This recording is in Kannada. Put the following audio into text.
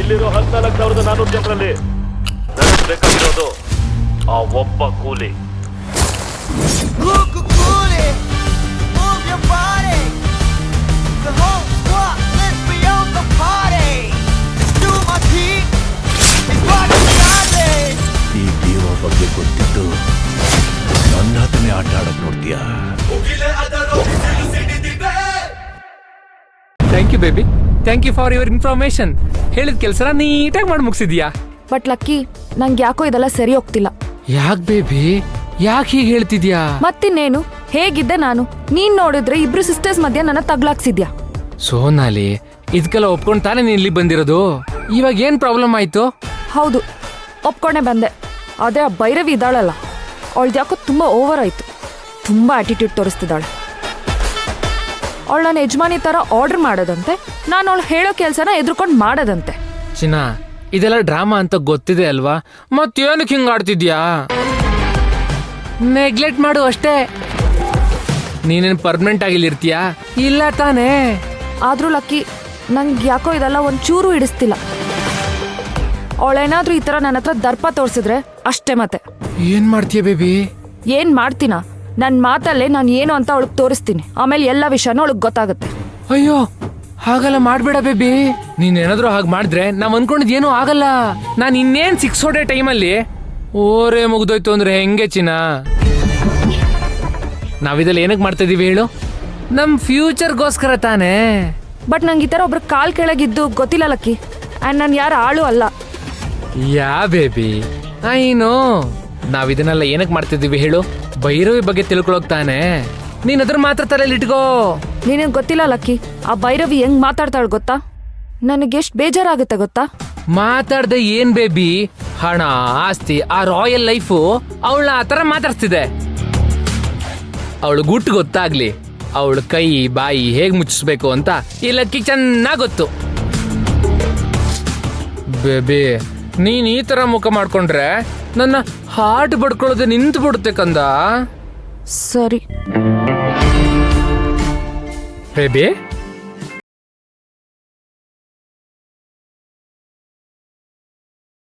ಇಲ್ಲಿರೋ 14,400 ಜನರಲ್ಲಿ ನನಗೆ ಬೇಕಾಗಿರೋದು ಆ ಒಬ್ಬ ಕೂಲಿ. ಈ ದೇವ ಬಗ್ಗೆ ಗೊತ್ತಿದ್ದು ನನ್ನ ಹತ್ರನೇ ಆಟ ಆಡಕ್ ನೋಡ್ತೀಯಾ? Thank you baby, thank you for your information. ಹೇಳಿದ ಕೆಲಸ ನೀಟಾಗಿ ಮಾಡಿ ಮುಗಿಸಿದ್ಯಾ. ಬಟ್ ಲಕ್ಕಿ, ನಂಗೆ ಯಾಕೋ ಇದೆಲ್ಲ ಸರಿ ಹೋಗ್ತಿಲ್ಲ. ಯಾಕೆ ಬೇಬಿ, ಯಾಕೆ ಹೀಗೆ ಹೇಳ್ತಿದ್ಯಾ? ಮತ್ತಿನ್ನೇನು, ಹೇಗಿದ್ದೆ ನಾನು? ನೀನ್ ನೋಡಿದ್ರೆ ಇಬ್ರು ಸಿಸ್ಟರ್ಸ್ ಮಧ್ಯ ನನ್ನ ತಗ್ಲಾಕ್ಸಿದ್ಯಾ. ಸೋನಾಲಿ, ಇದಕ್ಕೆಲ್ಲ ಒಪ್ಕೊಂಡು ತಾನೇ ನೀನ್ ಇಲ್ಲಿ ಬಂದಿರೋದು. ಇವಾಗ ಏನ್ ಪ್ರಾಬ್ಲಮ್ ಆಯ್ತು? ಹೌದು, ಒಪ್ಕೊಂಡೆ ಬಂದೆ. ಆದ್ರೆ ಆ ಭೈರವಿ ಇದ್ದಾಳಲ್ಲ, ಅವಳ್ದು ಯಾಕೋ ತುಂಬಾ ಓವರ್ ಆಯ್ತು. ತುಂಬಾ ಆಟಿಟ್ಯೂಡ್ ತೋರಿಸ್ತಿದ್ದಾಳೆ. ಅವಳು ನನ್ನ ಯಜಮಾನಿ ತರ ಆರ್ಡರ್ ಮಾಡೋದಂತೆ, ನಾನು ಅವಳು ಹೇಳೋ ಕೆಲ್ಸನ ಎದ್ರುಕೊಂಡು ಮಾಡೋದಂತೆ. ಚಿನ್ನ, ಇದೆಲ್ಲ ಡ್ರಾಮಾ ಅಂತ ಗೊತ್ತಿದೆ ಅಲ್ವಾ? ಮತ್ತೇನಕ್ಕೆ ಹಿಂಗ್ ಆಡ್ತಿದ್ಯಾ? ನೆಗ್ಲೆಕ್ಟ್ ಮಾಡು ಅಷ್ಟೇ. ನೀನೇನ್ ಪರ್ಮನೆಂಟ್ ಆಗಿ ಇರ್ತೀಯಾ? ಇಲ್ಲ ತಾನೇ. ಆದ್ರೂ ಲಕ್ಕಿ, ನಂಗೆ ಯಾಕೋ ಇದೆಲ್ಲ ಒಂಚೂರು ಹಿಡಿಸ್ತಿಲ್ಲ. ಅವಳೇನಾದ್ರೂ ಈ ತರ ನನ್ನ ಹತ್ರ ದರ್ಪ ತೋರಿಸಿದ್ರೆ ಅಷ್ಟೇ. ಮತ್ತೆ ಏನ್ ಮಾಡ್ತೀಯ ಬೇಬಿ? ಏನ್ ಮಾಡ್ತೀನ? ನನ್ನ ಮಾತಲ್ಲೇ ನಾನು ಏನು ಅಂತ ಅವಳಿಗೆ ತೋರಿಸ್ತೀನಿ. ಆಮೇಲೆ ಎಲ್ಲ ವಿಷಯನೂ ಅವಳಿಗೆ ಗೊತ್ತಾಗುತ್ತೆ. ಅಯ್ಯೋ, ಹಾಗಲ್ಲ ಮಾಡ್ಬೇಡ ಬೇಬಿ. ನೀನ್ ಏನಾದ್ರು ಹಾಗೆ ಮಾಡಿದ್ರೆ ನಾವ್ ಅನ್ಕೊಂಡಿದ್ ಏನೂ ಆಗಲ್ಲ. ನಾನ್ ಇನ್ನೇನ್ 6 ಡೇ ಟೈಮಲ್ಲಿ ಓರೇ ಮುಗ್ದೋಯ್ತು ಅಂದ್ರೆ ಹೆಂಗೆ ಚಿನ್ನ? ನಾವಿದೆಲ್ಲ ಏನಕ್ಕೆ ಮಾಡ್ತಾ ಇದೀವಿ ಹೇಳು? ನಮ್ ಫ್ಯೂಚರ್ಗೋಸ್ಕರ ತಾನೇ. ಬಟ್ ನಂಗೆ ಈ ತರ ಒಬ್ರು ಕಾಲ್ ಕೆಳಗಿದ್ದು ಗೊತ್ತಿಲ್ಲ ಲಕ್ಕಿ. ಅಂಡ್ ನಾನು ಯಾರು ಆಳು ಅಲ್ಲ. ಯಾ ಬೇಬಿ, ಐನೋ. ನಾವಿದನ್ನೆಲ್ಲ ಏನಕ್ಕೆ ಮಾಡ್ತಿದೀವಿ ಹೇಳು? ಭೈರವಿ ಬಗ್ಗೆ ತಿಳ್ಕೊಳಕ್ ತಾನೆ. ನೀನ್ ಅದ್ರ ಮಾತ್ರ ತಲೆಯಲ್ಲಿ ಇಟ್ಕೋ. ನಿನಗೆ ಗೊತ್ತಿಲ್ಲ ಲಕ್ಕಿ, ಆ ಭೈರವಿ ಹೆಂಗ್ ಮಾತಾಡ್ತಾಳೆ ಗೊತ್ತಾ? ನನಗೆಷ್ಟು ಬೇಜಾರಾಗುತ್ತೆ ಗೊತ್ತಾ? ಮಾತಾಡ್ದೆ ಏನ್ ಬೇಬಿ? ಹಣ, ಆಸ್ತಿ, ಆ ರಾಯಲ್ ಲೈಫು ಅವಳ ಆ ತರ ಮಾತಾಡ್ತಿದೆ. ಅವಳು ಗುಟ್ಟು ಗೊತ್ತಾಗ್ಲಿ, ಅವಳ ಕೈ ಬಾಯಿ ಹೇಗ್ ಮುಚ್ಚಿಸ್ಬೇಕು ಅಂತ ಈ ಲಕ್ಕಿ ಚೆನ್ನಾಗ್ ಗೊತ್ತು. ಬೇಬಿ, ನೀನ್ ಈ ತರ ಮುಖ ಮಾಡ್ಕೊಂಡ್ರೆ ನನ್ನ ಹಾರ್ಟ್ ಬಡ್ಕೊಳ್ಳೋದು ನಿಂತು ಬಿಡುತ್ತೆ ಕಂದ. ಸರಿ ಬೇಬಿ.